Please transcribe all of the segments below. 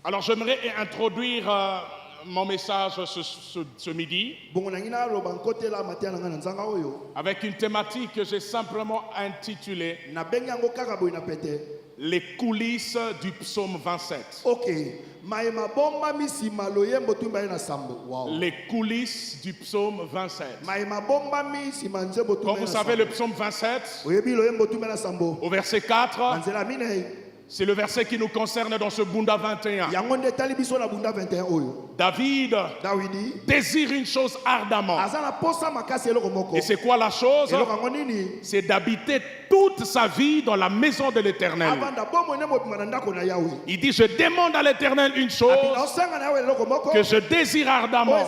Alors j'aimerais introduire mon message ce midi avec une thématique que j'ai simplement intitulée les coulisses du psaume 27. Les coulisses du psaume 27. Comme vous savez, le psaume 27, au verset 4, c'est le verset qui nous concerne dans ce Bunda 21. David désire une chose ardemment. Et c'est quoi la chose? C'est d'habiter toute sa vie dans la maison de l'Éternel. Il dit, je demande à l'Éternel une chose que je désire ardemment.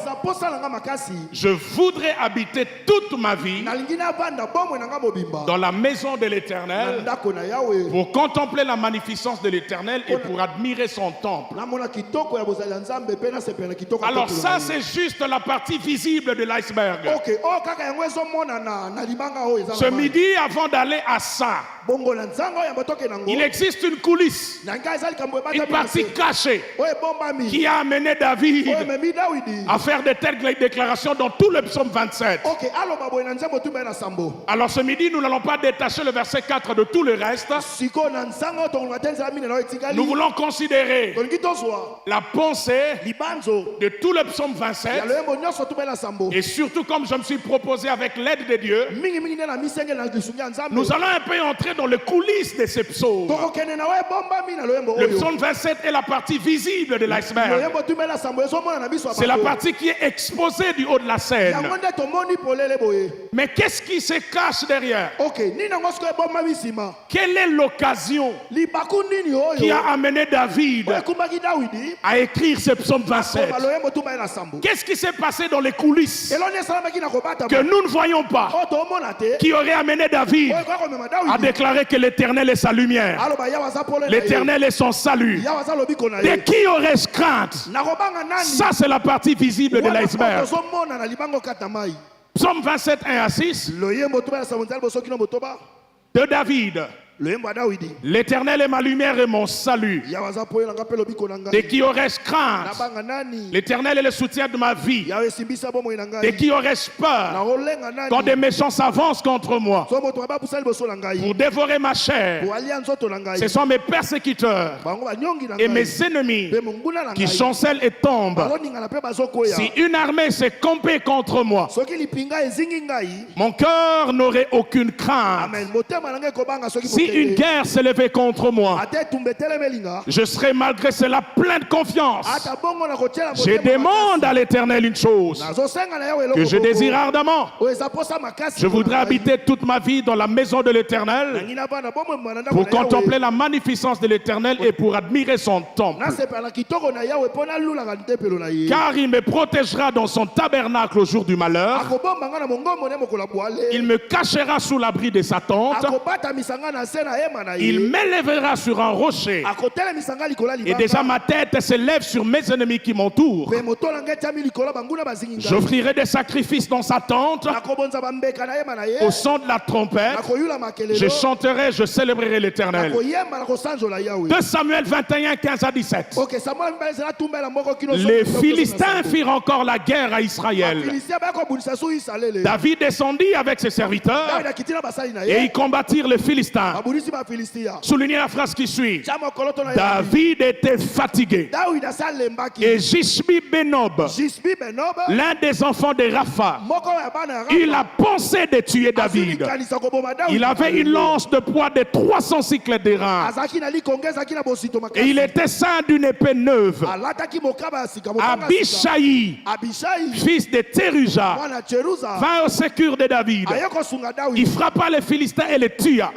Je voudrais habiter toute ma vie dans la maison de l'Éternel pour contempler la magnificence de l'Éternel et pour admirer son temple. Alors ça, c'est juste la partie visible de l'iceberg. Ce midi, avant d'aller à ça, il existe une coulisse, une partie cachée qui a amené David à faire de telles déclarations dans tout le psaume 27. Alors ce midi, nous n'allons pas détacher le verset 4 de tout le reste. Nous voulons considérer la pensée de tout le psaume 27 et surtout, comme je me suis proposé avec l'aide de Dieu, nous allons un peu entrer dans les coulisses de ces psaumes. Le psaume 27 est la partie visible de l'iceberg. C'est la partie qui est exposée du haut de la scène. Mais qu'est-ce qui se cache derrière? Quelle est l'occasion qui a amené David à écrire ce psaume 27? Qu'est-ce qui s'est passé dans les coulisses que nous ne voyons pas, qui aurait amené David à déclarer que l'Éternel est sa lumière, l'Éternel est son salut? De qui aurait-ce crainte? Ça, c'est la partie visible de l'iceberg. Psaume 27, 1 à 6 de David. L'Éternel est ma lumière et mon salut. De qui aurais-je crainte? L'Éternel est le soutien de ma vie. De qui aurais-je peur quand des méchants s'avancent contre moi pour dévorer ma chair? Ce sont mes persécuteurs et mes ennemis qui chancellent et tombent. Si une armée s'est campée contre moi, mon cœur n'aurait aucune crainte. Si une guerre s'est levée contre moi, je serai malgré cela plein de confiance. Je demande à l'Éternel une chose que je désire ardemment. Je voudrais habiter toute ma vie dans la maison de l'Éternel pour contempler la magnificence de l'Éternel et pour admirer son temple. Car il me protégera dans son tabernacle au jour du malheur. Il me cachera sous l'abri de sa tente. Il m'élèvera sur un rocher. Et déjà ma tête s'élève sur mes ennemis qui m'entourent. J'offrirai des sacrifices dans sa tente. Au son de la trompette, je chanterai, je célébrerai l'Éternel. 2 Samuel 21, 15 à 17. Les Philistins firent encore la guerre à Israël. David descendit avec ses serviteurs et ils combattirent les Philistins. Soulignez la phrase qui suit. David était fatigué. Et Jishbi Benob, l'un des enfants de Rapha, il a pensé de tuer David. Il avait une lance de poids de 300 cycles d'airain. Et il était ceint d'une épée neuve. Abishai, fils de Tseruja, vint au secours de David. Il frappa les Philistins et les tua.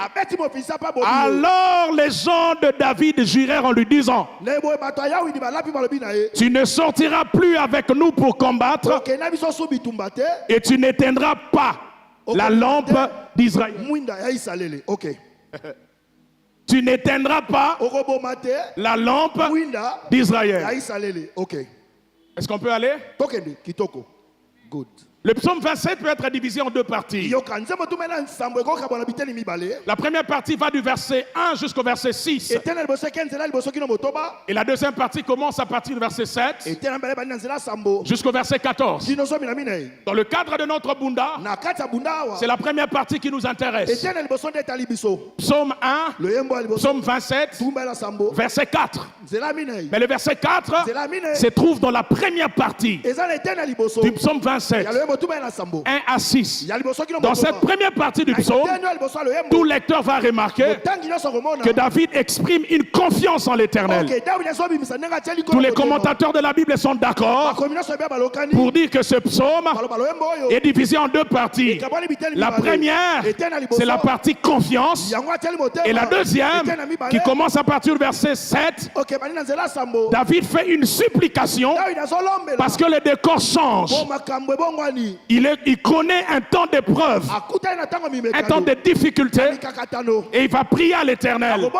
Alors les gens de David jurèrent en lui disant: tu ne sortiras plus avec nous pour combattre et tu n'éteindras pas la lampe d'Israël. Tu n'éteindras pas la lampe d'Israël. Est-ce qu'on peut aller? Good. Le psaume 27 peut être divisé en deux parties. La première partie va du verset 1 jusqu'au verset 6. Et la deuxième partie commence à partir du verset 7 jusqu'au verset 14. Dans le cadre de notre Bunda, c'est la première partie qui nous intéresse. Psaume 1, psaume 27, verset 4. Mais le verset 4 se trouve dans la première partie du psaume 27. 1 à 6. Dans cette première partie du psaume, tout lecteur va remarquer que David exprime une confiance en l'Éternel. Tous les commentateurs de la Bible sont d'accord pour dire que ce psaume est divisé en deux parties. La première, c'est la partie confiance, et la deuxième, qui commence à partir du verset 7, David fait une supplication parce que le décor change. Il connaît un temps d'épreuve, un temps de difficulté, et il va prier à l'Éternel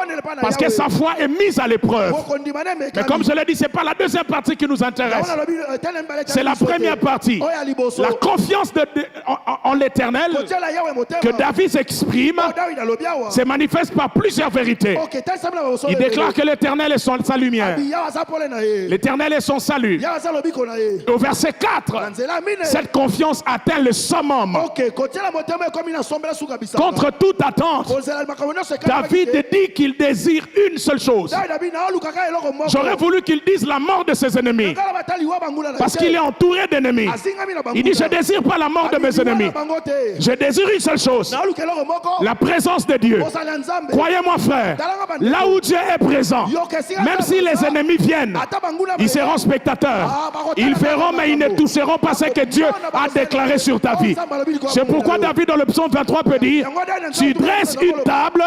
parce que sa foi est mise à l'épreuve. Mais comme je l'ai dit, ce n'est pas la deuxième partie qui nous intéresse, c'est la première partie. La confiance en l'Éternel que David exprime se manifeste par plusieurs vérités. Il déclare que l'Éternel est sa lumière, l'Éternel est son salut. Au verset 4, cette confiance atteint le summum. Contre toute attente, David dit qu'il désire une seule chose. J'aurais voulu qu'il dise la mort de ses ennemis, parce qu'il est entouré d'ennemis. Il dit: je ne désire pas la mort de mes ennemis, je désire une seule chose, la présence de Dieu. Croyez-moi frère, là où Dieu est présent, même si les ennemis viennent, ils seront spectateurs. Ils verront mais ils ne toucheront pas ce que Dieu a déclaré sur ta vie. C'est pourquoi David dans le psaume 23 peut dire: tu dresses une table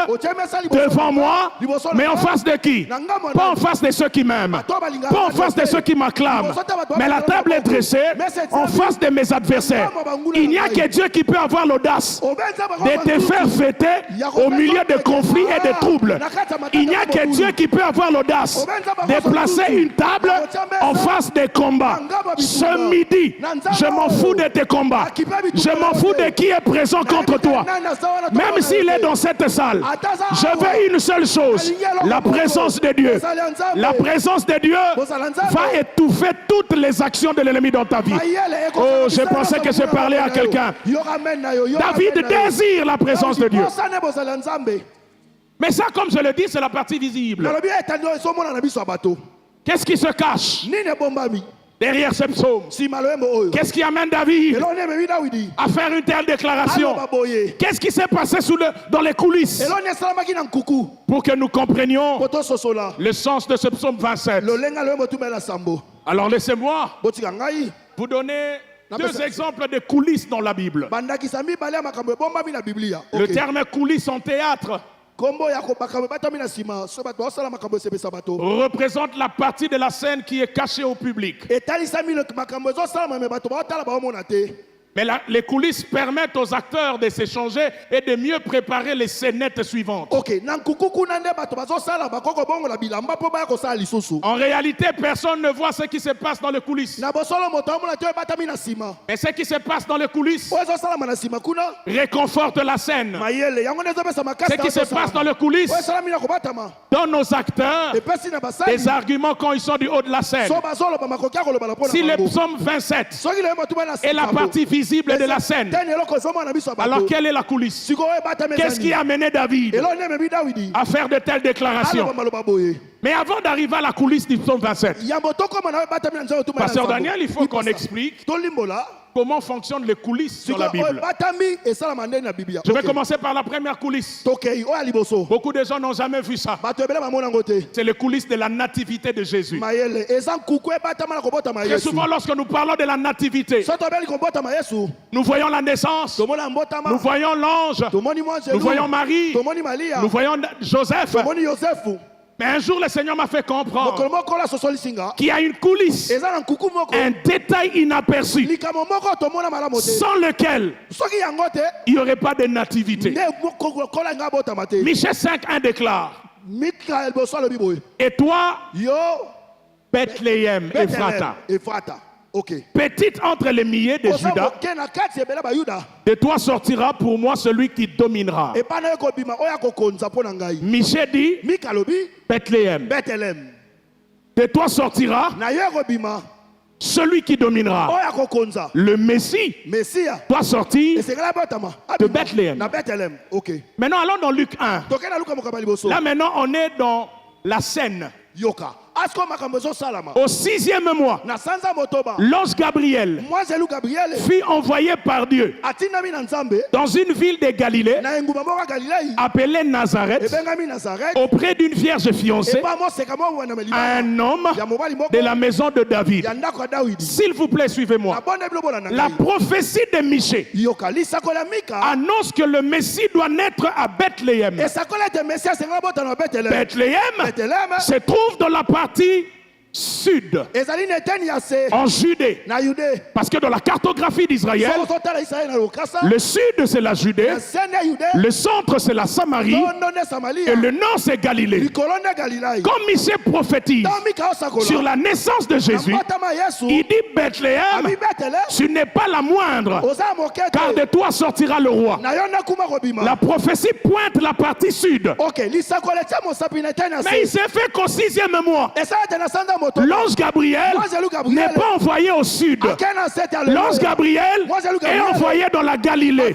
devant moi, mais en face de qui? Pas en face de ceux qui m'aiment, pas en face de ceux qui m'acclament, mais la table est dressée en face de mes adversaires. Il n'y a que Dieu qui peut avoir l'audace de te faire fêter au milieu de conflits et de troubles. Il n'y a que Dieu qui peut avoir l'audace de placer une table en face des combats. Ce midi, je m'en fous de tes combats, je m'en fous de qui est présent contre toi. Même s'il est dans cette salle, je veux une seule chose, la présence de Dieu. La présence de Dieu va étouffer toutes les actions de l'ennemi dans ta vie. Oh, je pensais que je parlais à quelqu'un. David désire la présence de Dieu. Mais ça, comme je le dis, c'est la partie visible. Qu'est-ce qui se cache derrière ce psaume? Qu'est-ce qui amène David à faire une telle déclaration? Qu'est-ce qui s'est passé dans les coulisses pour que nous comprenions le sens de ce psaume 27? Alors laissez-moi vous donner deux exemples de coulisses dans la Bible. Le terme coulisses en théâtre représente la partie de la scène qui est cachée au public. Mais les coulisses permettent aux acteurs de s'échanger et de mieux préparer les scénettes suivantes. En réalité, personne ne voit ce qui se passe dans les coulisses. Mais ce qui se passe dans les coulisses réconforte la scène. Ce qui se passe dans les coulisses donne aux acteurs des arguments quand ils sont du haut de la scène. Si le psaume 27 est la partie visible de la scène, alors quelle est la coulisse? Qu'est-ce qui a amené David à faire de telles déclarations? Mais avant d'arriver à la coulisse du psaume 27, Pasteur Daniel, il faut qu'on explique comment fonctionnent les coulisses dans la Bible. Je vais commencer par la première coulisse. Beaucoup de gens n'ont jamais vu ça. C'est les coulisses de la nativité de Jésus. Très souvent, lorsque nous parlons de la nativité, nous voyons la naissance, nous voyons l'ange, nous voyons Marie, nous voyons Joseph. Mais un jour, le Seigneur m'a fait comprendre qu'il y a une coulisse, un détail inaperçu, sans lequel il n'y aurait pas de nativité. Michée 5:1 déclare: et toi, Bethléem, Ephrata, petite entre les milliers de Judas, de toi sortira pour moi celui qui dominera. Michée dit Bethléem. De toi sortira celui qui dominera. Le Messie doit sortir de Bethléem. Maintenant, allons dans Luc 1. Là, maintenant, on est dans la scène. Au 6e mois, l'ange Gabriel fut envoyé par Dieu dans une ville de Galilée appelée Nazareth auprès d'une vierge fiancée à un homme de la maison de David. S'il vous plaît, suivez-moi. La prophétie de Michée annonce que le Messie doit naître à Bethléem. Bethléem se trouve dans la partie sud, en Judée. Parce que dans la cartographie d'Israël, le sud c'est la Judée, le centre c'est la Samarie et le nord c'est Galilée. Comme Michée prophétise sur la naissance de Jésus, il dit Bethléem, tu n'es pas la moindre, car de toi sortira le roi. La prophétie pointe la partie sud. Mais il s'est fait qu'au 6e mois, l'ange Gabriel n'est pas envoyé au sud. L'ange Gabriel est envoyé dans la Galilée,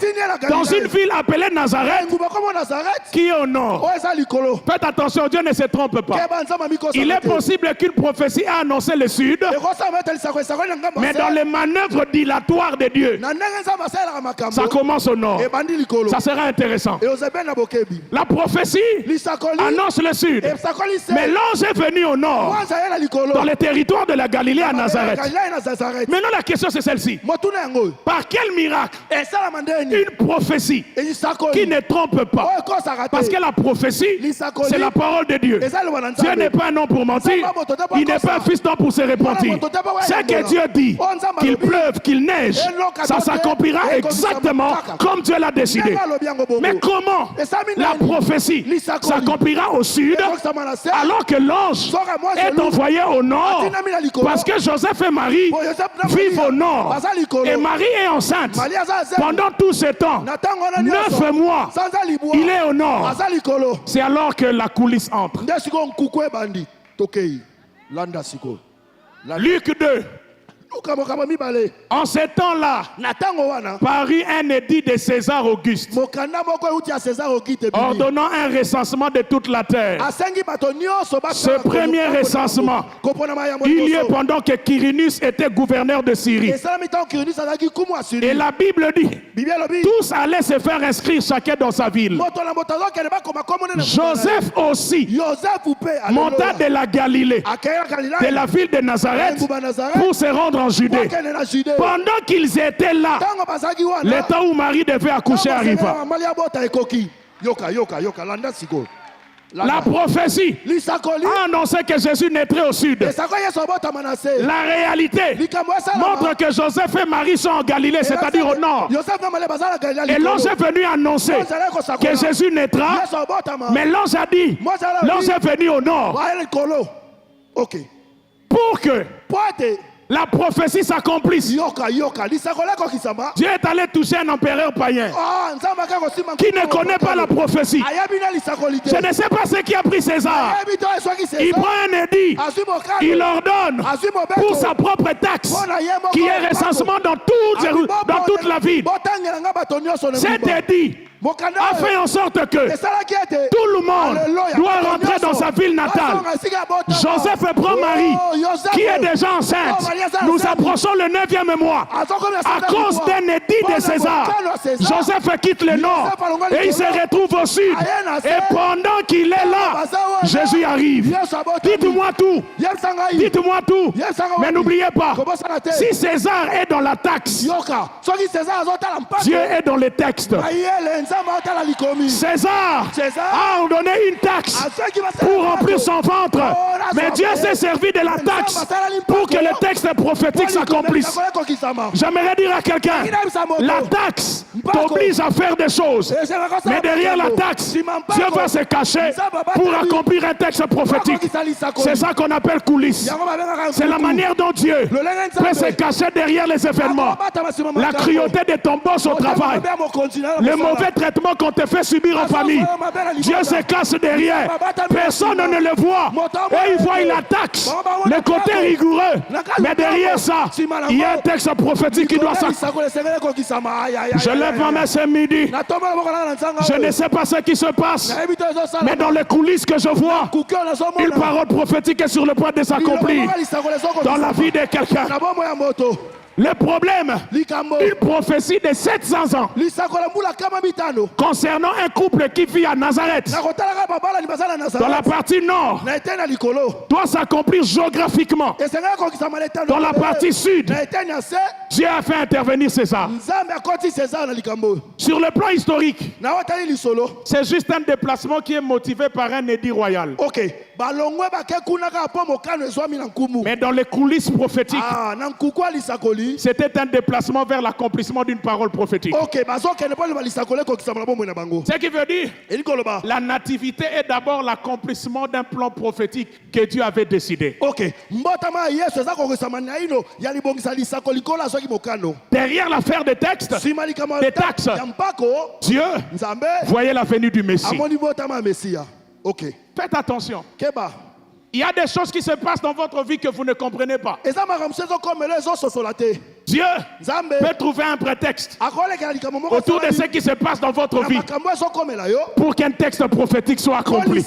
dans une ville appelée Nazareth, qui est au nord. Faites attention, Dieu ne se trompe pas. Il est possible qu'une prophétie ait annoncé le sud, mais dans les manœuvres dilatoires de Dieu, ça commence au nord. Ça sera intéressant. La prophétie annonce le sud, mais l'ange est venu au nord, dans le territoire de la Galilée à Nazareth. Maintenant la question c'est celle-ci. Par quel miracle une prophétie qui ne trompe pas? Parce que la prophétie c'est la parole de Dieu. Dieu n'est pas un homme pour mentir, il n'est pas un fils d'homme pour se repentir. C'est que Dieu dit, qu'il pleuve, qu'il neige, ça s'accomplira exactement comme Dieu l'a décidé. Mais comment la prophétie s'accomplira au sud alors que l'ange est envoyé au nord? Parce que Joseph et Marie vivent au nord et Marie est enceinte. Pendant tout ce temps, 9 mois, il est au nord. C'est alors que la coulisse entre. Luc 2. En ce temps-là, parut un édit de César Auguste ordonnant un recensement de toute la terre. Ce premier recensement eut lieu pendant que Quirinus était gouverneur de Syrie. Et la Bible dit, tous allaient se faire inscrire chacun dans sa ville. Joseph aussi monta de la Galilée, de la ville de Nazareth, pour se rendre en Judée. Pendant qu'ils étaient là, le temps où Marie devait accoucher arriva. La prophétie a annoncé que Jésus naîtrait au sud. La réalité montre que Joseph et Marie sont en Galilée, c'est-à-dire au nord. Et l'ange est venu annoncer que Jésus naîtra, mais l'ange a dit, l'ange est venu au nord. Pour que la prophétie s'accomplisse. Dieu est allé toucher un empereur païen qui ne connaît pas la prophétie. Je ne sais pas ce qui a pris César. Il prend un édit, il ordonne pour sa propre taxe, qui est recensement dans toute la ville. Cet édit a fait en sorte que tout le monde doit rentrer dans sa ville natale. Joseph prend Marie, qui est déjà enceinte. Nous approchons le 9e mois. À cause d'un édit de César, Joseph quitte le nord et il se retrouve au sud. Et pendant qu'il est là, Jésus arrive. Dites-moi tout. Dites-moi tout. Mais n'oubliez pas, si César est dans la taxe, Dieu est dans les textes. César a ordonné une taxe pour remplir son ventre. Mais Dieu s'est servi de la taxe pour que le texte prophétique s'accomplisse. J'aimerais dire à quelqu'un, la taxe t'oblige à faire des choses. Mais derrière la taxe, Dieu va se cacher pour accomplir un texte prophétique. C'est ça qu'on appelle coulisses. C'est la manière dont Dieu peut se cacher derrière les événements. La cruauté de ton boss au travail, le mauvais traitement qu'on te fait subir en famille. Dieu se cache derrière. Personne ne le voit. Et il voit la taxe, le côté rigoureux. Mais derrière ça, il y a un texte prophétique qui doit s'accomplir. Je lève ma main ce midi. Je ne sais pas ce qui se passe, mais dans les coulisses que je vois, une parole prophétique est sur le point de s'accomplir dans la vie de quelqu'un. Le problème, une prophétie de 700 ans concernant un couple qui vit à Nazareth, dans la partie nord, doit s'accomplir géographiquement. Dans la partie sud, Dieu a fait intervenir César. Sur le plan historique, c'est juste un déplacement qui est motivé par un édit royal. Mais dans les coulisses prophétiques, c'était un déplacement vers l'accomplissement d'une parole prophétique. Ce qui veut dire, la nativité est d'abord l'accomplissement d'un plan prophétique que Dieu avait décidé. Derrière l'affaire des textes, des taxes, Dieu voyait la venue du Messie. Faites attention. Il y a des choses qui se passent dans votre vie que vous ne comprenez pas. Dieu peut trouver un prétexte autour de ce qui se passe dans votre vie pour qu'un texte prophétique soit accompli.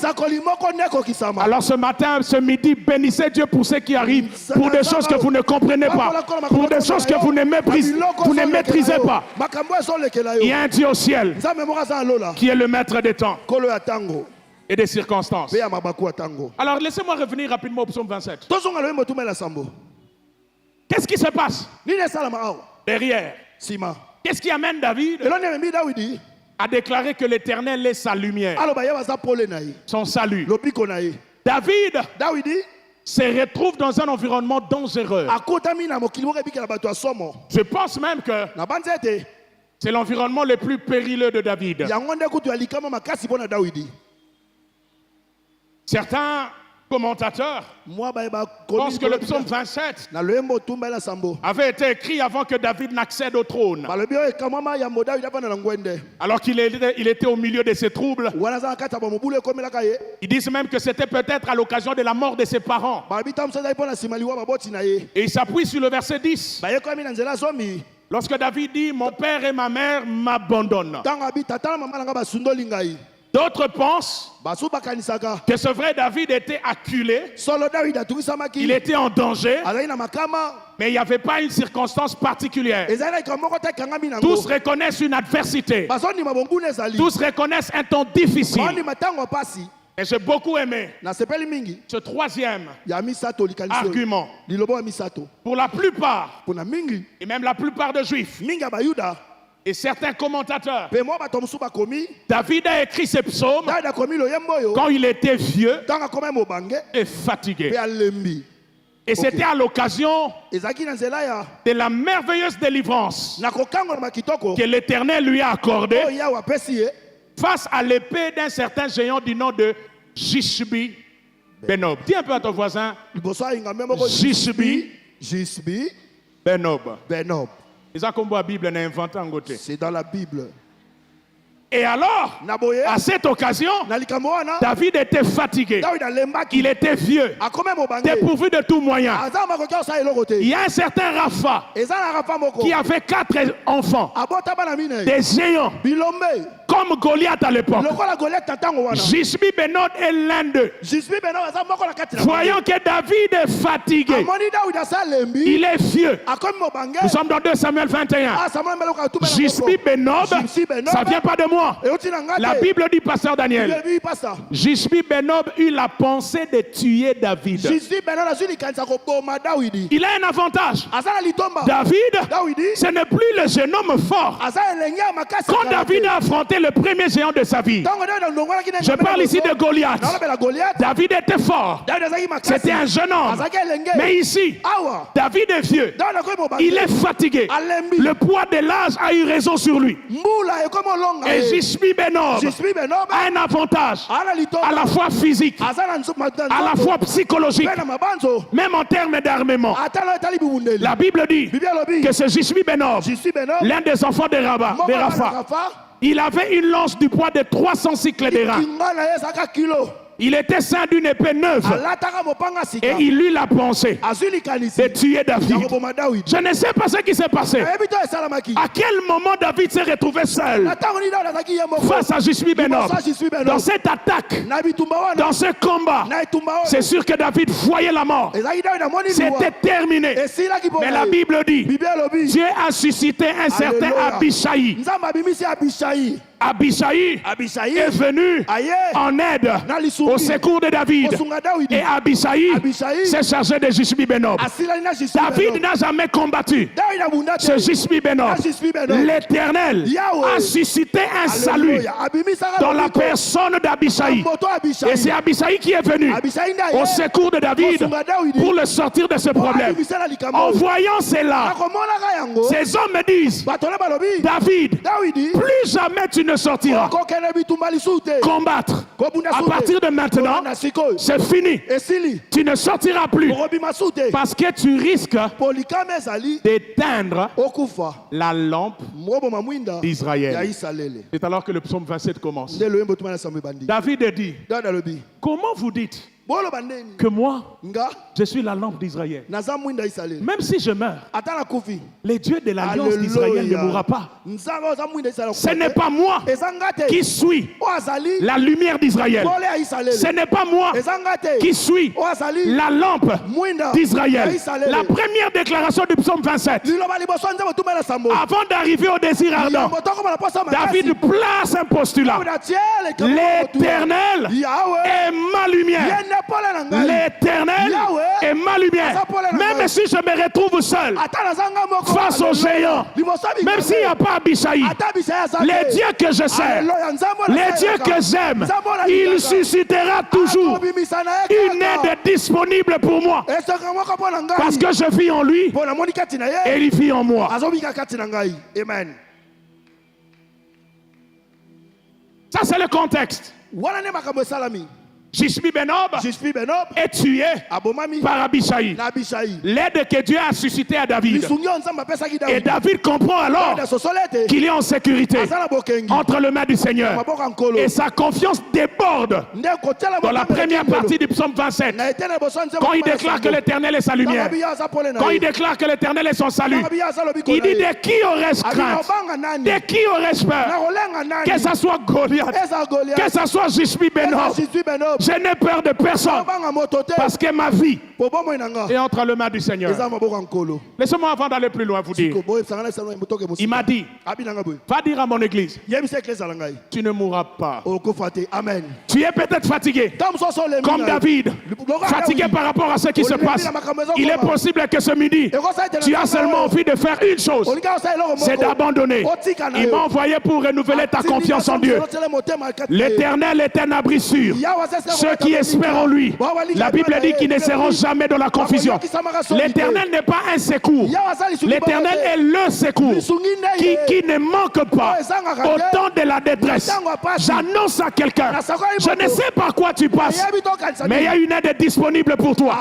Alors ce matin, ce midi, bénissez Dieu pour ce qui arrive, pour des choses que vous ne comprenez pas, pour des choses que vous ne maîtrisez pas. Il y a un Dieu au ciel qui est le maître des temps et des circonstances. Alors laissez-moi revenir rapidement au psaume 27. Qu'est-ce qui se passe derrière? Qu'est-ce qui amène David à déclarer que l'Éternel est sa lumière, son salut? David se retrouve dans un environnement dangereux. Je pense même que c'est l'environnement le plus périlleux de David. Certains commentateurs pensent que le psaume 27 avait été écrit avant que David n'accède au trône. Alors qu'il était au milieu de ses troubles. Ils disent même que c'était peut-être à l'occasion de la mort de ses parents. Et il s'appuie sur le verset 10. Lorsque David dit « Mon père et ma mère m'abandonnent ». D'autres pensent que ce vrai David était acculé, il était en danger, mais il n'y avait pas une circonstance particulière. Tous reconnaissent une adversité, tous reconnaissent un temps difficile. Et j'ai beaucoup aimé ce troisième argument. Pour la plupart, et même la plupart des Juifs, et certains commentateurs, David a écrit ces psaumes quand il était vieux et fatigué. Et c'était à l'occasion de la merveilleuse délivrance que l'Éternel lui a accordée face à l'épée d'un certain géant du nom de Jishbi Benob. Dis un peu à ton voisin, Jishbi Benob. C'est dans la Bible. Et alors, à cette occasion, David était fatigué. Il était vieux, dépourvu de tout moyen. Il y a un certain Rapha qui avait 4 enfants, des géants, comme Goliath à l'époque. Jishbi Benob est l'un d'eux. Voyant que David est fatigué, il est vieux. Nous sommes dans 2 Samuel 21. Jishbi Benob, ça ne vient pas de moi. moi. La Bible dit, pasteur Daniel, Jishbi Benob eut la pensée de tuer David. Il a un avantage. David, ce n'est plus le jeune homme fort. Quand David a affronté le premier géant de sa vie, je parle ici de Goliath. David était fort. C'était un jeune homme. Mais ici, David est vieux. Il est fatigué. Le poids de l'âge a eu raison sur lui. Et Jishbi Benob a un avantage à la fois physique, à la fois psychologique, même en termes d'armement. La Bible dit que ce Jishbi Benob, l'un des enfants de Rapha, il avait une lance du poids de 300 cycles d'airain. Il était ceint d'une épée neuve et il eut la pensée de tuer David. Je ne sais pas ce qui s'est passé. À quel moment David s'est retrouvé seul face à Jishbi Benob? Dans cette attaque, dans ce combat, c'est sûr que David voyait la mort. C'était terminé. Mais la Bible dit, Dieu a suscité un certain Abishai. Abishai est venu en aide au secours de David. Et Abishai s'est chargé de Jishbi Benob. David n'a jamais combattu ce Jishbi Benob. L'Éternel a suscité un salut dans la personne d'Abishai. Et c'est Abishai qui est venu au secours de David pour le sortir de ce problème. En voyant cela, ces hommes me disent, David, plus jamais tu ne sortira. Combattre. À partir de maintenant, c'est fini. Tu ne sortiras plus parce que tu risques d'éteindre la lampe d'Israël. C'est alors que le psaume 27 commence. David dit, comment vous dites que moi, je suis la lampe d'Israël? Même si je meurs, le Dieu de l'alliance d'Israël ne mourra pas. Ce n'est pas moi qui suis la lumière d'Israël. Ce n'est pas moi qui suis la lampe d'Israël. La première déclaration du psaume 27, avant d'arriver au désir ardent, David place un postulat. L'Éternel est ma lumière. L'Éternel est ma lumière. Même si je me retrouve seul face aux géants, même s'il n'y a pas Abishai, les dieux que je sers, les dieux que j'aime, il suscitera toujours une aide disponible pour moi. Parce que je vis en lui et il vit en moi. Amen. Ça, c'est le contexte. Jishbi Benob est tué par Abishai. L'aide que Dieu a suscitée à David. Et David comprend alors qu'il est en sécurité entre les mains du Seigneur. Et sa confiance déborde dans la première partie du psaume 27. Quand il déclare que l'Éternel est sa lumière. Quand il déclare que l'Éternel est son salut. Il dit de qui aurais-je crainte? De qui aurais-je peur? Que ce soit Goliath, que ce soit Jishbi Benob. Je n'ai peur de personne parce que ma vie est entre les mains du Seigneur. Laissez-moi avant d'aller plus loin vous dire. Il m'a dit, va dire à mon église, tu ne mourras pas. Amen. Tu es peut-être fatigué comme David, fatigué par rapport à ce qui se passe. Il est possible que ce midi, tu as seulement envie de faire une chose, c'est d'abandonner. Il m'a envoyé pour renouveler ta confiance en Dieu. L'Éternel est un abri sûr. Ceux qui espèrent en lui, la Bible dit qu'ils ne seront jamais dans la confusion. L'Éternel n'est pas un secours. L'Éternel est le secours qui ne manque pas au temps de la détresse. J'annonce à quelqu'un, je ne sais par quoi tu passes, mais il y a une aide disponible pour toi.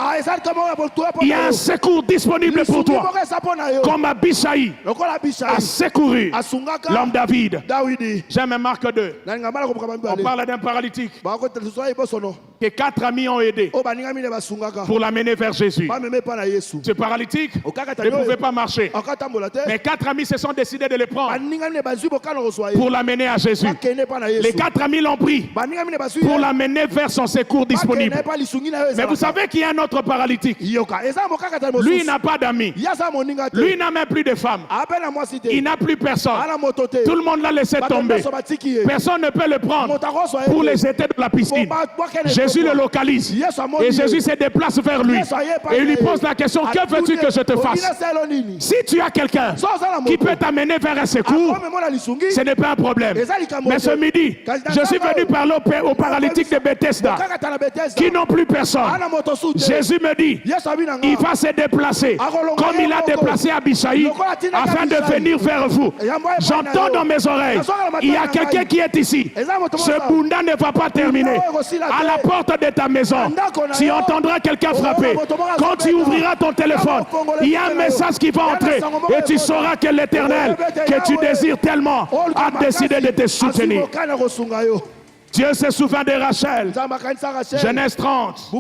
Il y a un secours disponible pour toi. Comme Abishai a secouru l'homme David. J'aime Marc 2. On parle d'un paralytique. que 4 amis ont aidé pour l'amener vers Jésus. Ce paralytique ne pouvait pas marcher. Mais 4 amis se sont décidés de le prendre pour l'amener à Jésus. Les 4 amis l'ont pris pour l'amener vers son secours disponible. Mais vous savez qu'il y a un autre paralytique. Lui, il n'a pas d'amis. Lui, il n'a même plus de femme. Il n'a plus personne. Tout le monde l'a laissé tomber. Personne ne peut le prendre pour les jeter dans la piscine. Jésus le localise. Et Jésus se déplace vers lui. Et il lui pose la question, que veux-tu que je te fasse? Si tu as quelqu'un qui peut t'amener vers un secours, ce n'est pas un problème. Mais ce midi, je suis venu parler aux paralytiques de Bethesda qui n'ont plus personne. Jésus me dit, il va se déplacer comme il a déplacé Abishai afin de venir vers vous. J'entends dans mes oreilles, il y a quelqu'un qui est ici. Ce bunda ne va pas terminer. À la porte de ta maison, tu entendras quelqu'un frapper. Quand tu ouvriras ton téléphone, il y a un message qui va entrer et tu sauras que l'Éternel que tu désires tellement a décidé de te soutenir. Dieu se souvint de Rachel, Genèse 30,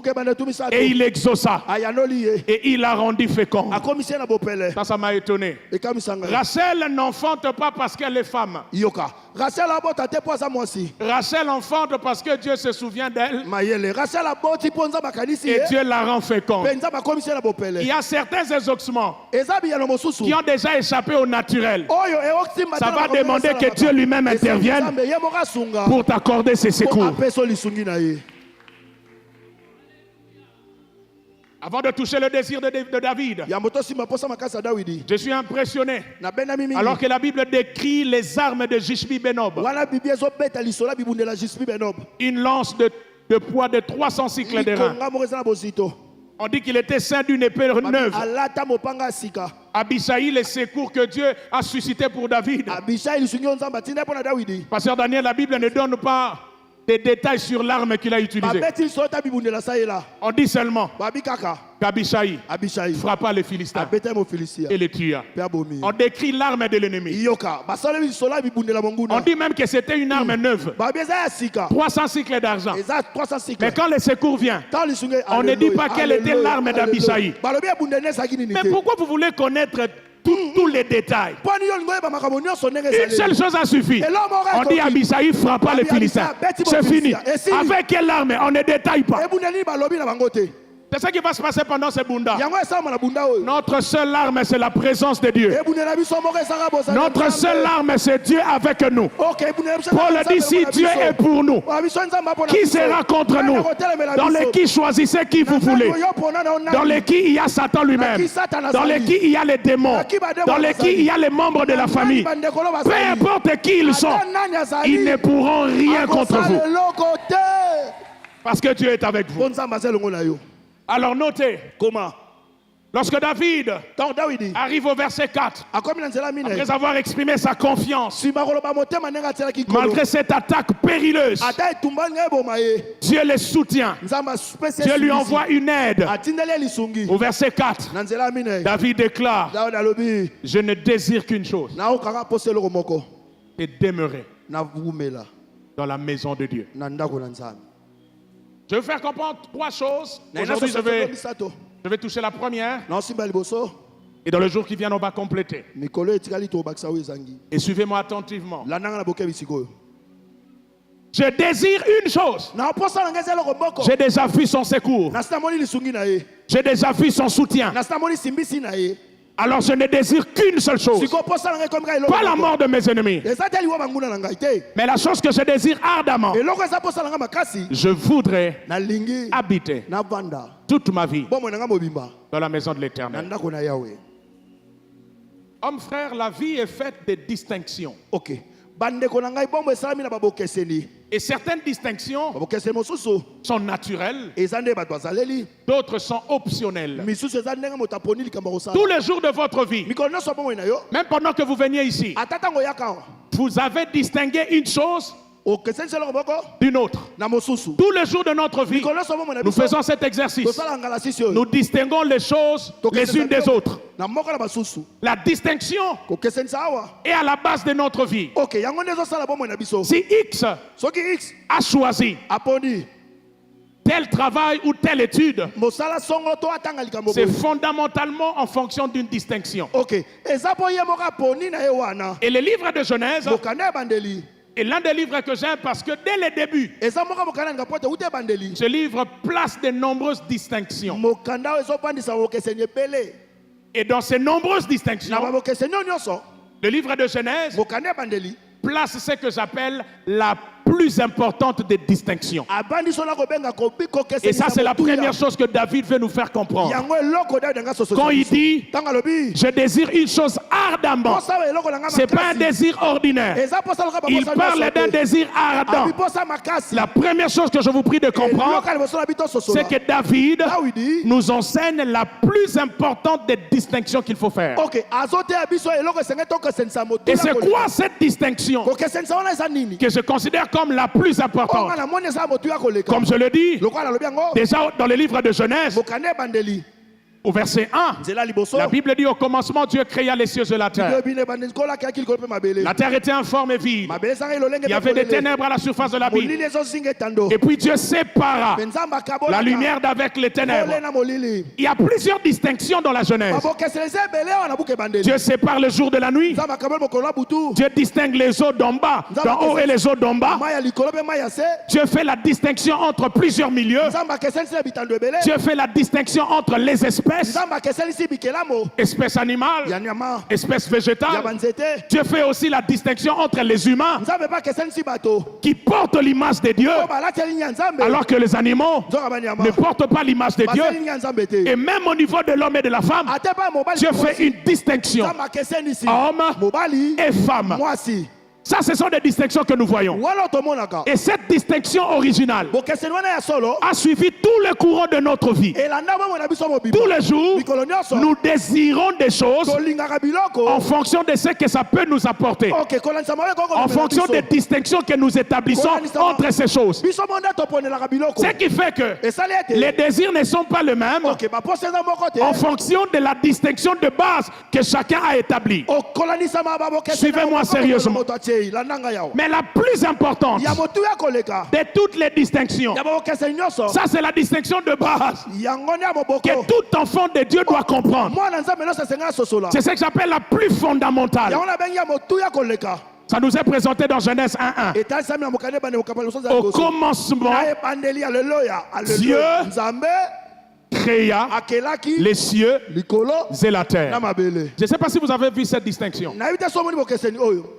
et il l'exauça, et il l'a rendu fécond. Ça m'a étonné. Rachel n'enfante pas parce qu'elle est femme. Rachel enfante parce que Dieu se souvient d'elle, et Dieu la rend féconde. Il y a certains exaucements qui ont déjà échappé au naturel. Ça va demander que Dieu lui-même intervienne pour t'accorder ses secours. Avant de toucher le désir de David, je suis impressionné alors que la Bible décrit les armes de Jishbi Benob. Une lance de poids de 300 cycles de rein. On dit qu'il était ceint d'une épée neuve. Abishai, le secours que Dieu a suscité pour David. Pasteur Daniel, la Bible ne donne pas des détails sur l'arme qu'il a utilisée. On dit seulement qu'Abishai frappa les Philistins et les tua. On décrit l'arme de l'ennemi. On dit même que c'était une arme neuve. 300 cycles d'argent. Mais quand le secours vient, on ne dit pas quelle était l'arme d'Abishai. Mais pourquoi vous voulez connaître tous les détails? Une seule chose a suffi. On dit Abishai frappa les Philistins. C'est fini. Avec quelle arme? On ne détaille pas. C'est ça qui va se passer pendant ce bunda. Notre seule arme, c'est la présence de Dieu. Notre seule arme, c'est Dieu avec nous. Paul dit, si Dieu est pour nous, qui sera contre nous? Dans les qui choisissez qui vous voulez. Dans les qui il y a Satan lui-même. Dans les qui il y a les démons. Dans les qui il y a les membres de la famille. Peu importe qui ils sont, ils ne pourront rien contre vous. Parce que Dieu est avec vous. Alors notez, lorsque David arrive au verset 4, après avoir exprimé sa confiance, malgré cette attaque périlleuse, Dieu le soutient. Dieu lui envoie une aide. Au verset 4, David déclare, je ne désire qu'une chose, c'est demeurer dans la maison de Dieu. Je vais faire comprendre 3 choses. Aujourd'hui, je vais toucher la première. Et dans le jour qui vient, on va compléter. Et suivez-moi attentivement. Je désire une chose. J'ai déjà vu son secours. J'ai déjà vu son soutien. Alors je ne désire qu'une seule chose. Pas la mort de mes ennemis. Mais la chose que je désire ardemment. Je voudrais habiter toute ma vie dans la maison de l'Éternel. Homme frère, la vie est faite de distinctions. Et certaines distinctions sont naturelles, d'autres sont optionnelles. Tous les jours de votre vie, même pendant que vous veniez ici, vous avez distingué une chose d'une autre. Tous les jours de notre vie, nous faisons cet exercice. Nous distinguons les choses les unes des autres. La distinction est à la base de notre vie. Si X a choisi tel travail ou telle étude, c'est fondamentalement en fonction d'une distinction. Et le livre de Genèse est l'un des livres que j'aime parce que dès le début, ce livre place de nombreuses distinctions. Et dans ces nombreuses distinctions, le livre de Genèse place ce que j'appelle la plus importante des distinctions. Et ça, c'est la première chose que David veut nous faire comprendre. Quand il dit « Je désire une chose ardemment », ce n'est pas un désir ordinaire. Il parle d'un désir ardent. La première chose que je vous prie de comprendre, c'est que David nous enseigne la plus importante des distinctions qu'il faut faire. Et c'est quoi cette distinction que je considère comme la plus importante? Comme je le dis, déjà dans le livre de Genèse, au verset 1, la Bible dit: au commencement, Dieu créa les cieux et la terre. La terre était informe et vide. Il y avait des ténèbres à la surface de la l'abîme. Et puis Dieu sépara la lumière d'avec les ténèbres. Il y a plusieurs distinctions dans la Genèse. Dieu sépare le jour de la nuit. Dieu distingue les eaux d'en bas, d'en haut et les eaux d'en bas. Dieu fait la distinction entre plusieurs milieux. Dieu fait la distinction entre les espèces, espèces animales, espèces végétales. Dieu fait aussi la distinction entre les humains qui portent l'image de Dieu, alors que les animaux ne portent pas l'image de Dieu. Et même au niveau de l'homme et de la femme, Dieu fait une distinction, homme et femme. Ça, ce sont des distinctions que nous voyons. Et cette distinction originale a suivi tout le courant de notre vie. Tous les jours, nous désirons des choses en fonction de ce que ça peut nous apporter, en fonction des distinctions que nous établissons entre ces choses. Ce qui fait que les désirs ne sont pas les mêmes en fonction de la distinction de base que chacun a établie. Suivez-moi sérieusement. Mais la plus importante de toutes les distinctions, ça c'est la distinction de base que tout enfant de Dieu doit comprendre. C'est ce que j'appelle la plus fondamentale. Ça nous est présenté dans Genèse 1:1. Au commencement, Dieu créa les cieux et la terre. Je ne sais pas si vous avez vu cette distinction.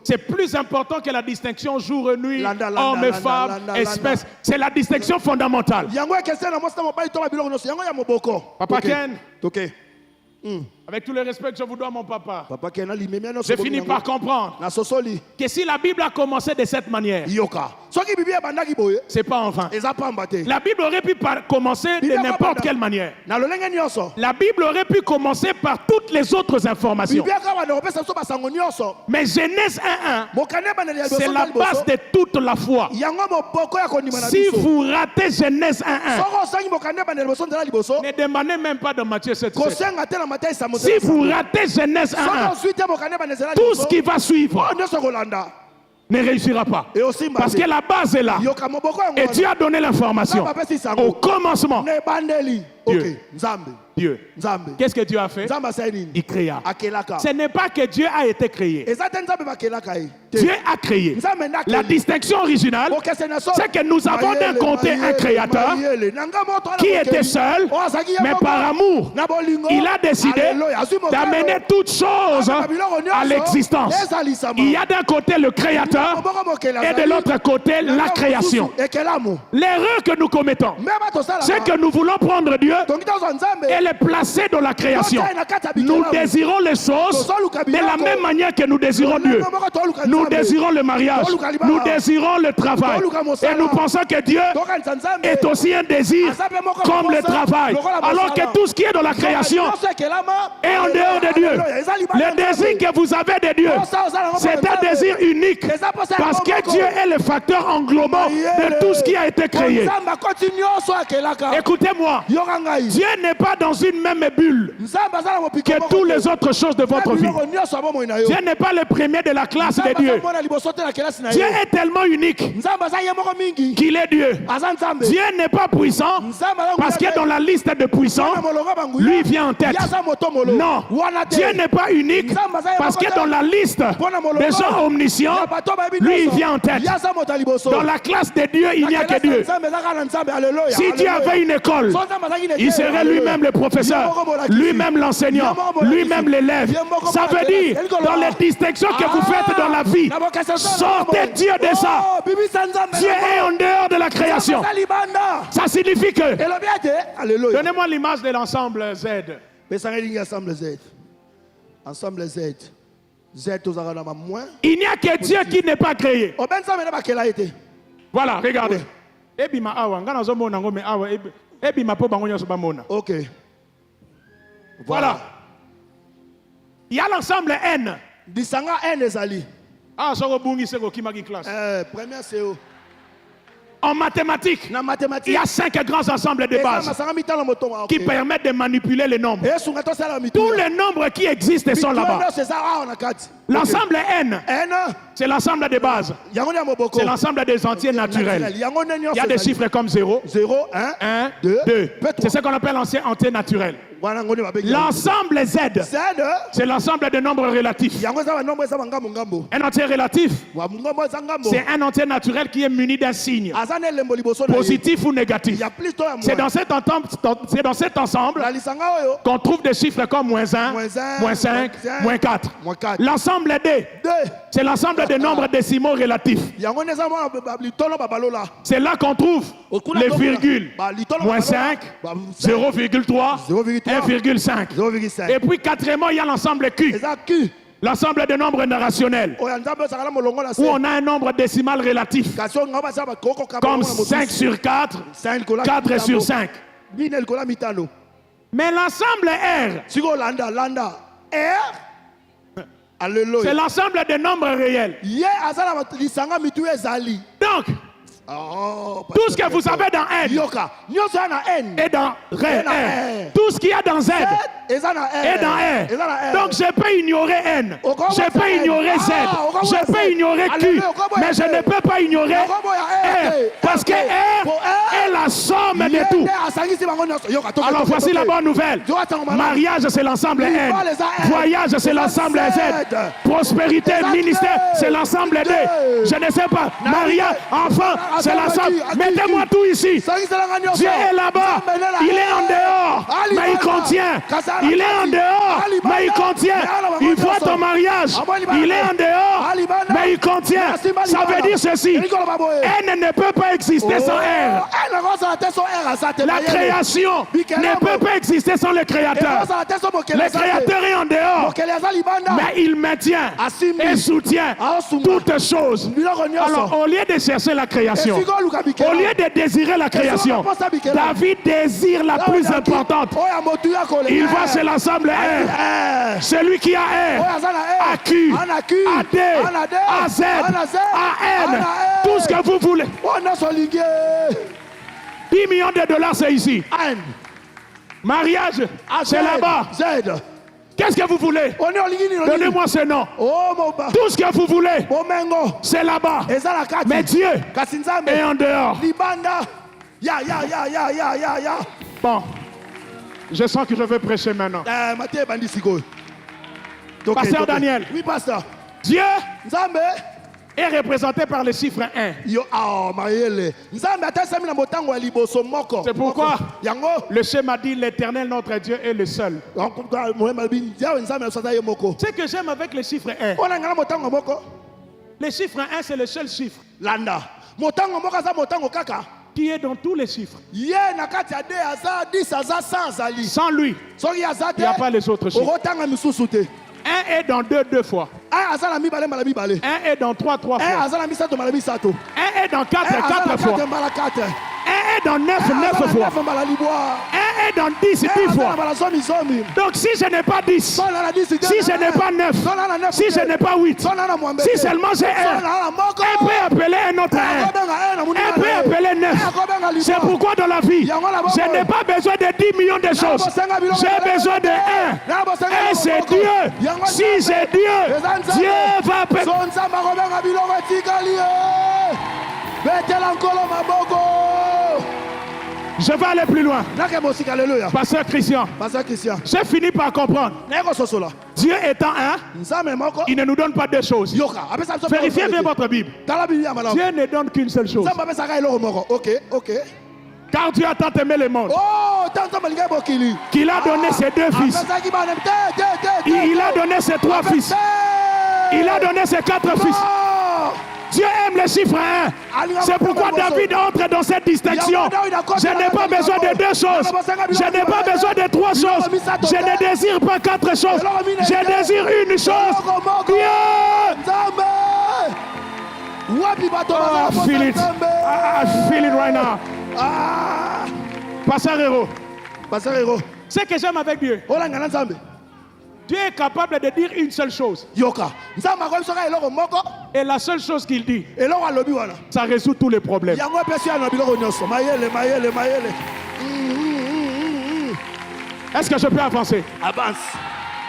C'est plus important que la distinction jour et nuit, homme et femme, espèce. C'est la distinction fondamentale. Papa Ken, avec tout le respect que je vous dois, mon papa, j'ai fini par comprendre que si la Bible a commencé de cette manière, c'est pas en vain. La Bible aurait pu commencer de n'importe quelle manière. La Bible aurait pu commencer par toutes les autres informations. Mais Genèse 1:1, c'est la base de toute la foi. Si vous ratez Genèse 1:1, ne demandez même pas de Matthieu 7:7. Si vous ratez Genèse 1:1, tout ce qui va suivre ne réussira pas. Parce que la base est là. Et Dieu a donné l'information. Au commencement, Dieu. Qu'est-ce que Dieu a fait? Il créa. Ce n'est pas que Dieu a été créé. Dieu a créé. La distinction originale, c'est que nous avons d'un côté un créateur qui était seul, mais par amour, il a décidé d'amener toutes choses à l'existence. Il y a d'un côté le créateur et de l'autre côté la création. L'erreur que nous commettons, c'est que nous voulons prendre Dieu et les placer dans la création. Nous désirons les choses de la même manière que nous désirons Dieu. Nous désirons le mariage, nous désirons le travail, et nous pensons que Dieu est aussi un désir comme le travail, alors que tout ce qui est dans la création est en dehors de de Dieu. Le désir que vous avez de Dieu, c'est un désir unique. Parce que Dieu est le facteur englobant de tout ce qui a été créé. Écoutez-moi, Dieu n'est pas dans une même bulle que toutes les autres choses de votre vie. Dieu n'est pas le premier de la classe de Dieu. Dieu est tellement unique qu'il est Dieu. Dieu n'est pas puissant parce que dans la liste de puissants, lui vient en tête. Non, Dieu n'est pas unique parce que dans la liste des gens omniscients, lui vient en tête. Dans la classe de Dieu, il n'y a que Dieu. Si Dieu avait une école, il serait lui-même le professeur, lui-même l'enseignant, lui-même l'élève. Ça veut dire, dans les distinctions que vous faites dans la vie, sortez Dieu de ça. Dieu est en dehors de la création. Ça signifie que... Donnez-moi l'image de l'ensemble Z. Ensemble Z. Il n'y a que Dieu qui n'est pas créé. Voilà, regardez. Ok. Voilà. Il y a l'ensemble N. Disanga N ezali. Ah, ça va classe. Première CO. En mathématiques, il y a 5 grands ensembles de base qui permettent de manipuler les nombres. Tous les nombres qui existent sont là-bas. L'ensemble N, c'est l'ensemble de base. C'est l'ensemble des entiers naturels. Il y a des chiffres comme 0, 1, 2. C'est ce qu'on appelle l'ancien entier naturel. L'ensemble Z, c'est l'ensemble des nombres relatifs. Un entier relatif, c'est un entier naturel qui est muni d'un signe, positif ou négatif. C'est dans cet ensemble qu'on trouve des chiffres comme -1, -5, -4. L'ensemble D, c'est l'ensemble des nombres décimaux relatifs. C'est là qu'on trouve les virgules. -5, 0,3, 1,5. Et puis quatrièmement, il y a l'ensemble Q. L'ensemble des nombres rationnels. Où on a un nombre décimal relatif. Comme 5 sur 4, 4 sur 5. Mais l'ensemble R, c'est l'ensemble des nombres réels. Donc, tout ce que vous avez dans N est dans R. Tout ce qu'il y a dans Z est dans R. Donc je peux ignorer N, je peux ignorer Z, je peux ignorer Q, mais je ne peux pas ignorer R. Parce que R est la somme de tout. Alors voici la bonne nouvelle. Mariage, c'est l'ensemble N. Voyage, c'est l'ensemble Z. Prospérité, ministère, c'est l'ensemble D. Je ne sais pas. Mariage, enfant, c'est l'ensemble. Mettez-moi tout ici. Dieu est là-bas. Il est en dehors, mais il contient. Il est en dehors, mais il contient. Il voit ton mariage. Il est en dehors, mais il contient. Ça veut dire ceci. N ne peut pas exister sans R. La création ne peut pas exister sans le créateur. Le créateur est en dehors, mais il maintient et soutient toutes choses. Alors, au lieu de chercher la création, au lieu de désirer la création, David désire la plus importante. Il va chez l'ensemble R. Celui qui a R, a Q, a D, a Z, a N. Tout ce que vous voulez. 10 millions de dollars, c'est ici. Mariage, c'est là-bas. Qu'est-ce que vous voulez? Donnez-moi ce nom. Tout ce que vous voulez, c'est là-bas. Mais Dieu est en dehors. Bon, je sens que je vais prêcher maintenant. Pasteur Daniel. Oui, pasteur. Dieu est représenté par le chiffre 1. C'est pourquoi le schéma dit l'Éternel notre Dieu est le seul. Ce que j'aime avec le chiffre 1. Le chiffre 1, c'est le seul chiffre qui est dans tous les chiffres. Sans lui, il n'y a pas les autres chiffres. 1 est dans 2 fois. 1 est dans 3 fois. 1 est dans 4 fois. 1 est dans 9 fois. 1 est dans 10 fois. Donc si je n'ai pas 10, si je n'ai pas 9, si je n'ai pas 8, si seulement j'ai 1 peut appeler un autre 1 peut appeler 9. C'est pourquoi dans la vie, je n'ai pas besoin de 10 millions de choses. J'ai besoin de 1. Et c'est Dieu. Si j'ai Dieu, Dieu va appeler. Je vais aller plus loin. Pasteur Christian, j'ai fini par comprendre. Dieu étant un, il ne nous donne pas deux choses. Vérifiez bien votre Bible. Dieu ne donne qu'une seule chose. Car Dieu a tant aimé le monde qu'il a donné ses 2 fils. Il a donné ses 3 fils. Il a donné ses 4 fils. Dieu aime le chiffre 1. C'est pourquoi David entre dans cette distinction. Je n'ai pas besoin de 2 choses. Je n'ai pas besoin de 3 choses. Je ne désire pas 4 choses. Je désire une chose. Dieu. I feel it. I feel it right now. Pasteur Héros. Ce que j'aime avec Dieu, Dieu est capable de dire une seule chose. Et la seule chose qu'il dit, ça résout tous les problèmes. Est-ce que je peux avancer? Avance.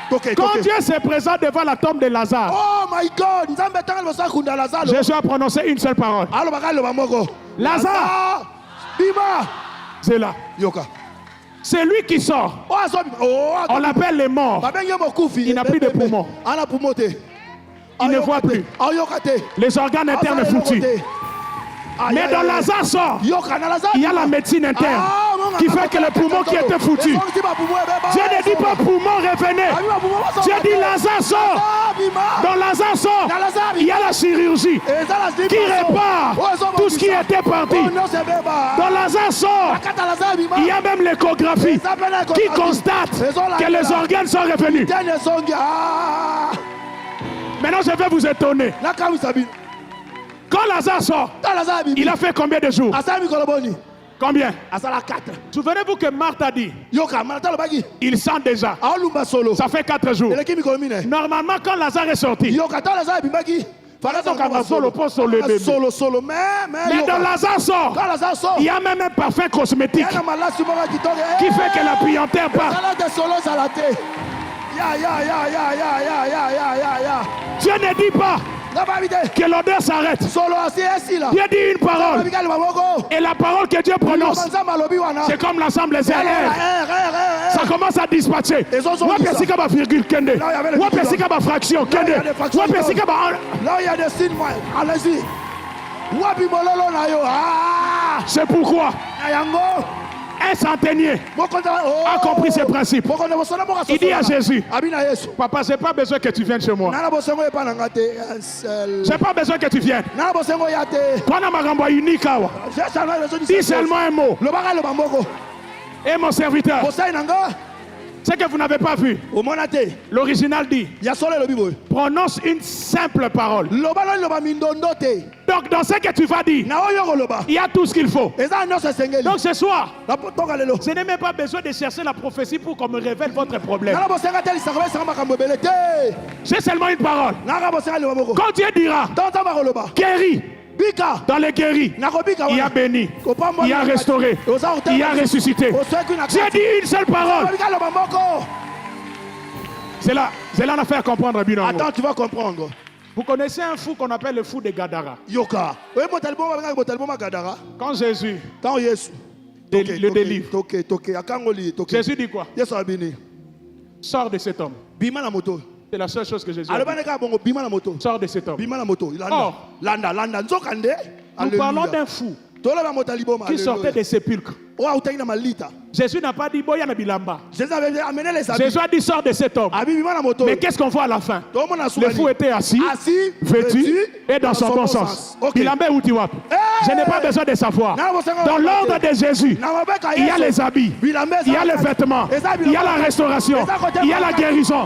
Quand Dieu se présente devant la tombe de Lazare, oh my God, Jésus a prononcé une seule parole. Lazare, c'est là. C'est lui qui sort. On l'appelle les morts. Il n'a plus de poumons. Il ne voit plus. Les organes internes foutus. Mais dans Lazare sort, il y a la médecine interne qui fait que les poumons qui étaient foutus, Dieu ne dit pas poumons revenez. Dieu dit Lazare sort. Dans Lazare sort, il y a la chirurgie qui répare tout ce qui était parti. Dans Lazare sort, il y a même l'échographie qui constate que les organes sont revenus. Maintenant je vais vous étonner. Quand Lazare sort, il a fait combien de jours? Combien? Souvenez-vous que Marthe a dit, il sent déjà. Ça fait 4 jours. Normalement, quand Lazare est sorti, mais dans Lazare sort, il y a même un parfum cosmétique qui fait que la puanteur part. Dieu ne dit pas que l'odeur s'arrête. Dieu dit une parole. Et la parole que Dieu prononce, c'est comme l'ensemble des airs. Ça commence à dispatcher. Là, il y a des signes. Allez-y. C'est pourquoi un centenier a compris ces principes. Il dit à Jésus, papa, j'ai pas besoin que tu viennes chez moi. J'ai pas besoin que tu viennes. Dis seulement un mot. Et mon serviteur, ce que vous n'avez pas vu, l'original dit, prononce une simple parole. Donc dans ce que tu vas dire, il y a tout ce qu'il faut. Donc ce soir, je n'ai même pas besoin de chercher la prophétie pour qu'on me révèle votre problème. J'ai seulement une parole. Quand Dieu dira, guéris, dans les guéris, il y a béni, il y a restauré, il y a ressuscité. Dieu dit une seule parole. C'est là on a fait comprendre. Attends, tu vas comprendre. Vous connaissez un fou qu'on appelle le fou de Gadara. Quand Jésus le délivre, Jésus dit quoi? Sors de cet homme. C'est la seule chose que Jésus a dit. Sors de cet homme. Or, nous parlons d'un fou qui sortait des sépulcres. Jésus n'a pas dit Boya Nabilamba. Jésus a dit sors de cet homme. Mais qu'est-ce qu'on voit à la fin? Le fou était assis, vêtu et dans son bon sens. Bilamba Outiwap. Je n'ai pas besoin de savoir. Dans l'ordre de Jésus, il y a les habits, il y a les vêtements, il y a la restauration, il y a la guérison.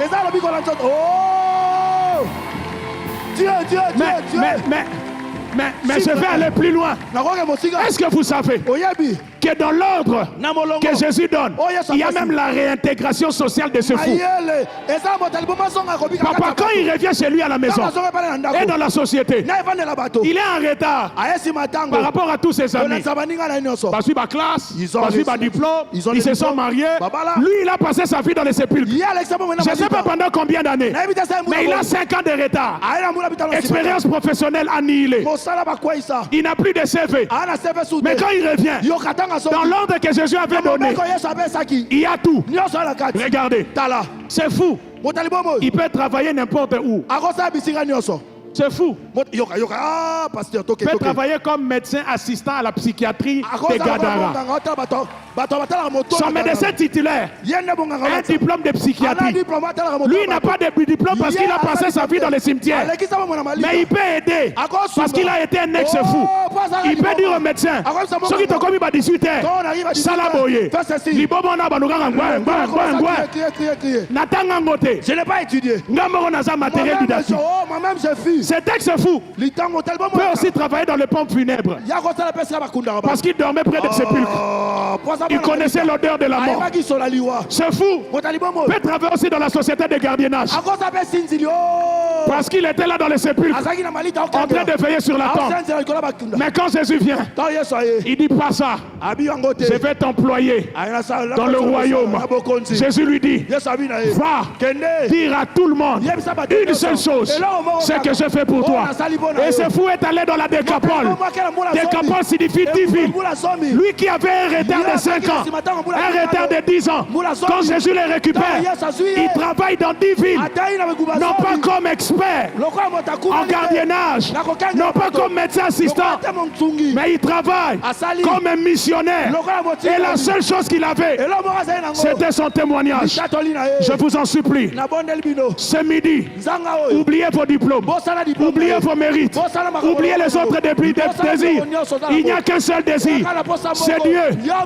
Mais je vais aller plus loin. Est-ce que vous savez que dans l'ordre que Jésus donne, il y a même la réintégration sociale de ce fou. Papa, quand il revient chez lui à la maison et dans la société, il est en retard par rapport à tous ses amis. Parce qu'il a classe, parce qu'il a diplôme, ils se sont mariés. Lui, il a passé sa vie dans les sépulcres. Je ne sais pas pendant combien d'années, mais il a 5 ans de retard. Expérience professionnelle annihilée. Il n'a plus de CV. Mais quand il revient, dans l'ordre que Jésus avait donné, il y a tout. Regardez, c'est fou. Il peut travailler n'importe où. C'est fou. Il peut travailler comme médecin assistant à la psychiatrie de Gadara. Son médecin titulaire a un diplôme de psychiatrie. Lui n'a pas de diplôme parce qu'il a passé sa vie dans les cimetières. Mais il peut aider parce qu'il a été un ex-fou. Il peut dire au médecin, ceux qui t'ont commis à 18 heures, Salaboye, je n'ai pas étudié. Moi-même j'ai fui. Cet ex-fou peut aussi travailler dans les pompes funèbres parce qu'il dormait près des sépulcres. Il connaissait l'odeur de la mort. Ce fou peut travailler aussi dans la société de gardiennage parce qu'il était là dans les sépulcres en train de veiller sur la tombe. Mais quand Jésus vient, il dit pas ça. Je vais t'employer dans le royaume. Jésus lui dit, va dire à tout le monde une seule chose, c'est que je fais pour toi. Et ce fou est allé dans la Décapole. Décapole signifie 10 villes. Lui qui avait un retard de 5 ans, un retard de 10 ans, quand Jésus les récupère, il travaille dans 10 villes, non pas comme expert en gardiennage, non pas comme médecin assistant, mais il travaille comme un missionnaire. Et la seule chose qu'il avait, c'était son témoignage. Je vous en supplie, ce midi, oubliez vos diplômes, oubliez vos mérites, oubliez les autres désirs. Il n'y a qu'un seul désir,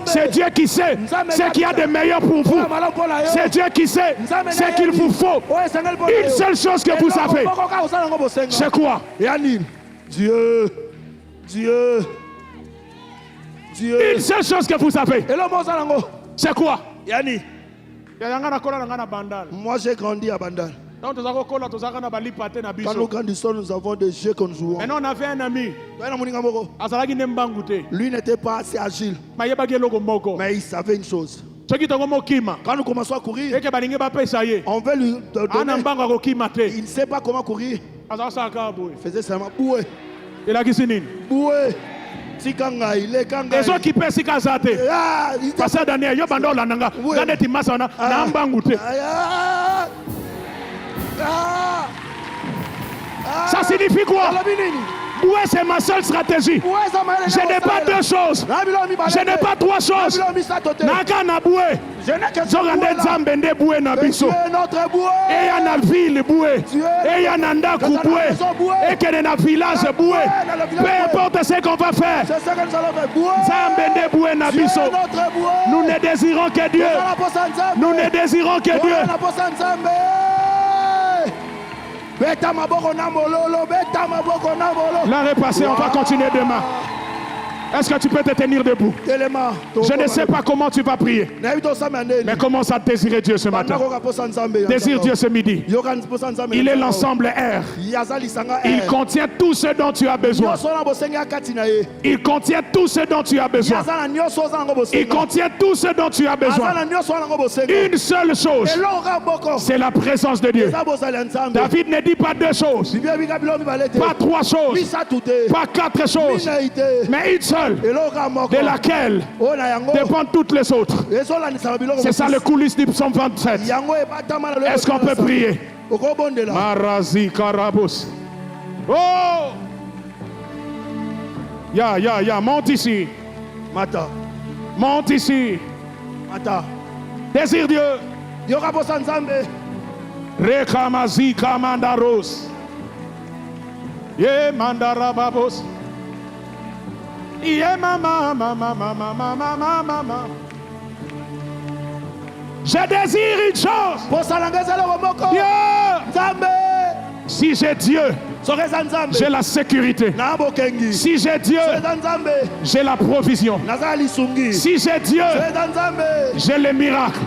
c'est Dieu qui sait ce qu'il y a de meilleur pour vous. C'est Dieu qui sait ce qu'il vous faut. Une seule chose que vous savez, c'est quoi? Dieu. Une seule chose que vous savez, c'est quoi? Moi j'ai grandi à Bandal. Quand nous grandissons, nous avons des jeux que nous jouons. Maintenant, on avait un ami. Lui n'était pas assez agile. Mais il savait une chose. Quand nous commençons à courir, on veut lui donner. Il ne sait pas comment courir. Il faisait seulement boué. Boué. Les autres qui pèsent parce que Daniel, yo bando la nanga. Daniel timasa na ambangute. Ça signifie quoi? Ouais, c'est ma seule stratégie. Je n'ai pas deux choses. Je n'ai pas trois choses. Naka na boué. Zogande zambende boué na biso. Et ya na ville boué. Et ya na ndaku boué. Et que na village boué. Peu importe ce qu'on va faire. Zambende boué na biso. Nous ne désirons que Dieu. Nous ne désirons que Dieu. L'arrêt passé, on va continuer demain. Est-ce que tu peux te tenir debout? Je ne sais pas comment tu vas prier, mais commence à désirer Dieu ce matin. Désire Dieu ce midi. Il est l'ensemble R. Il contient tout ce dont tu as besoin. Il contient tout ce dont tu as besoin. Il contient tout ce dont tu as besoin. Une seule chose, c'est la présence de Dieu. David ne dit pas deux choses, pas trois choses, pas quatre choses, mais une seule, de laquelle dépendent toutes les autres. C'est ça le coulisses du psaume 27. Est-ce qu'on peut prier? Marazi Karabos. Oh! Ya, monte ici. Mata. Monte ici. Mata. Désire Dieu. Rekamazi Kamandaros. Ye Mandarababos. Yeah, mama. Je désire une chose. Yeah. Si j'ai Dieu, j'ai la sécurité. Si j'ai Dieu, j'ai la provision. Si j'ai Dieu, j'ai les miracles.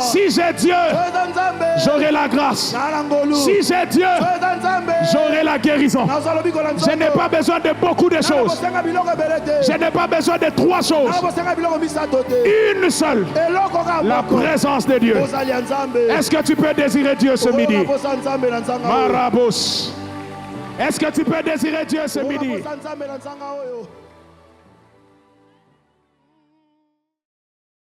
Si j'ai Dieu, j'aurai la grâce. Si j'ai Dieu, j'aurai la guérison. Je n'ai pas besoin de beaucoup de choses. Je n'ai pas besoin de 3 choses. Une seule, la présence de Dieu. Est-ce que tu peux désirer Dieu ce midi? Marabos. Est-ce que tu peux désirer Dieu ce midi?